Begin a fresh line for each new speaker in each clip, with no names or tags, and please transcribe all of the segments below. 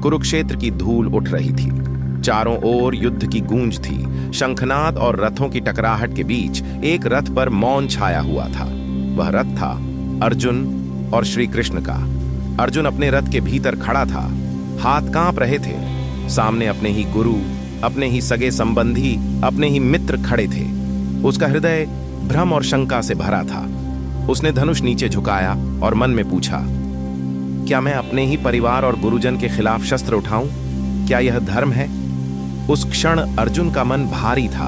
कुरुक्षेत्र की धूल उठ रही थी। चारों ओर युद्ध की गूंज थी। शंखनाद और रथों की टकराहट के बीच एक रथ पर मौन छाया हुआ था। वह रथ था अर्जुन और श्री कृष्ण का। अर्जुन अपने रथ के भीतर खड़ा था। हाथ कांप रहे थे। सामने अपने ही गुरु, अपने ही सगे संबंधी, अपने ही मित्र खड़े थे। उसका हृदय भ्रम और शंका से भरा था। उसने धनुष नीचे झुकाया और मन में पूछा, क्या मैं अपने ही परिवार और गुरुजन के खिलाफ शस्त्र उठाऊं? क्या यह धर्म है? उस क्षण अर्जुन का मन भारी था।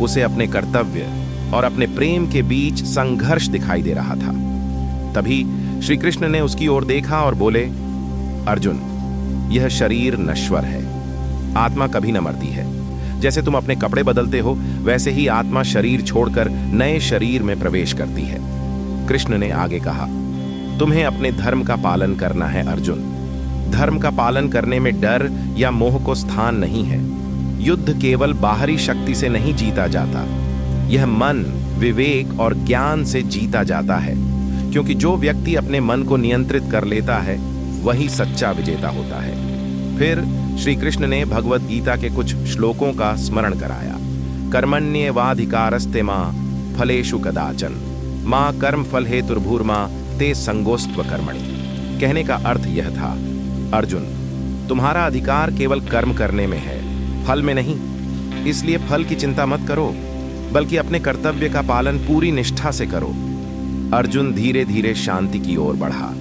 उसे अपने कर्तव्य और अपने प्रेम के बीच संघर्ष दिखाई दे रहा था। तभी श्री कृष्ण ने उसकी ओर देखा और बोले, अर्जुन, यह शरीर नश्वर है, आत्मा कभी न मरती है। जैसे तुम अपने कपड़े बदलते हो, वैसे ही आत्मा शरीर छोड़कर नए शरीर में प्रवेश करती है। कृष्ण ने आगे कहा, तुम्हें अपने धर्म का पालन करना है अर्जुन। धर्म का पालन करने में डर या मोह को स्थान नहीं है। युद्ध केवल बाहरी शक्ति से नहीं जीता जाता, यह मन, विवेक और ज्ञान से जीता जाता है। क्योंकि जो व्यक्ति अपने मन को नियंत्रित कर लेता है, वही सच्चा विजेता होता है। फिर श्री कृष्ण ने भगवत गीता के कुछ श्लोकों का स्मरण कराया। कर्मण्येवाधिकारस्ते मां फलेषु कदाचन मां कर्म फल हेतुर्भूर्मा ते संगोस्त्व कर्मणि। कहने का अर्थ यह था, अर्जुन, तुम्हारा अधिकार केवल कर्म करने में है, फल में नहीं। इसलिए फल की चिंता मत करो, बल्कि अपने कर्तव्य का पालन पूरी निष्ठा से करो। अर्जुन धीरे धीरे शांति की ओर बढ़ा।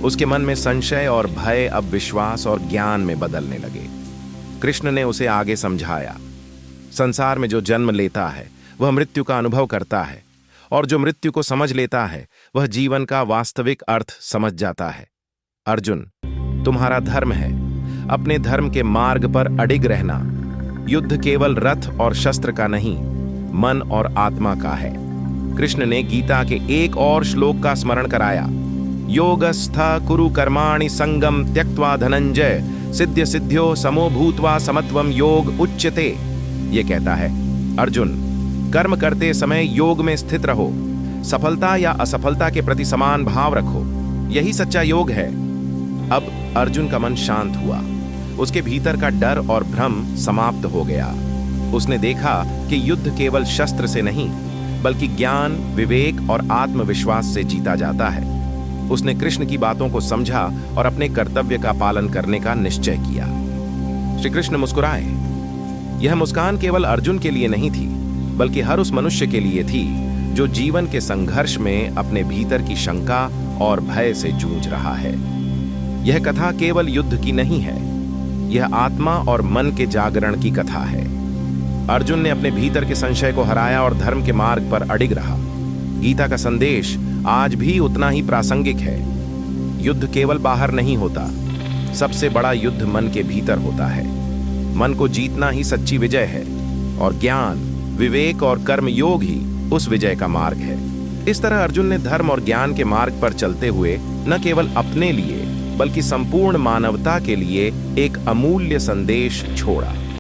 उसके मन में संशय और भय अब विश्वास और ज्ञान में बदलने लगे। कृष्ण ने उसे आगे समझाया, संसार में जो जन्म लेता है वह मृत्यु का अनुभव करता है, और जो मृत्यु को समझ लेता है वह जीवन का वास्तविक अर्थ समझ जाता है। अर्जुन, तुम्हारा धर्म है, अपने धर्म के मार्ग पर अडिग रहना। युद्ध केवल रथ और शस्त्र का नहीं, मन और आत्मा का है। कृष्ण ने गीता के एक और श्लोक का स्मरण कराया। योगस्थ कुरु कर्माणि संगम त्यक्त्वा धनंजय सिद्ध सिद्ध्यो समो भूत्वा समत्वम योग उच्यते। ये कहता है, अर्जुन, कर्म करते समय योग में स्थित रहो। सफलता या असफलता के प्रति समान भाव रखो, यही सच्चा योग है। अब अर्जुन का मन शांत हुआ। उसके भीतर का डर और भ्रम समाप्त हो गया। उसने देखा कि युद्ध केवल शस्त्र से नहीं, बल्कि ज्ञान, विवेक और आत्मविश्वास से जीता जाता है। उसने कृष्ण की बातों को समझा और अपने कर्तव्य का पालन करने का निश्चय किया। श्री कृष्ण मुस्कुराए। यह मुस्कान केवल अर्जुन के लिए नहीं थी, बल्कि हर उस मनुष्य के लिए थी जो जीवन के संघर्ष में अपने भीतर की शंका और भय से जूझ रहा है। यह कथा केवल युद्ध की नहीं है, यह आत्मा और मन के जागरण की कथा है। अर्जुन ने अपने भीतर के संशय को हराया और धर्म के मार्ग पर अडिग रहा। गीता का संदेश आज भी उतना ही प्रासंगिक है। युद्ध केवल बाहर नहीं होता, सबसे बड़ा युद्ध मन के भीतर होता है। मन को जीतना ही सच्ची विजय है, और ज्ञान, विवेक और कर्म योग ही उस विजय का मार्ग है। इस तरह अर्जुन ने धर्म और ज्ञान के मार्ग पर चलते हुए न केवल अपने लिए, बल्कि संपूर्ण मानवता के लिए एक अमूल्य संदेश छोड़ा।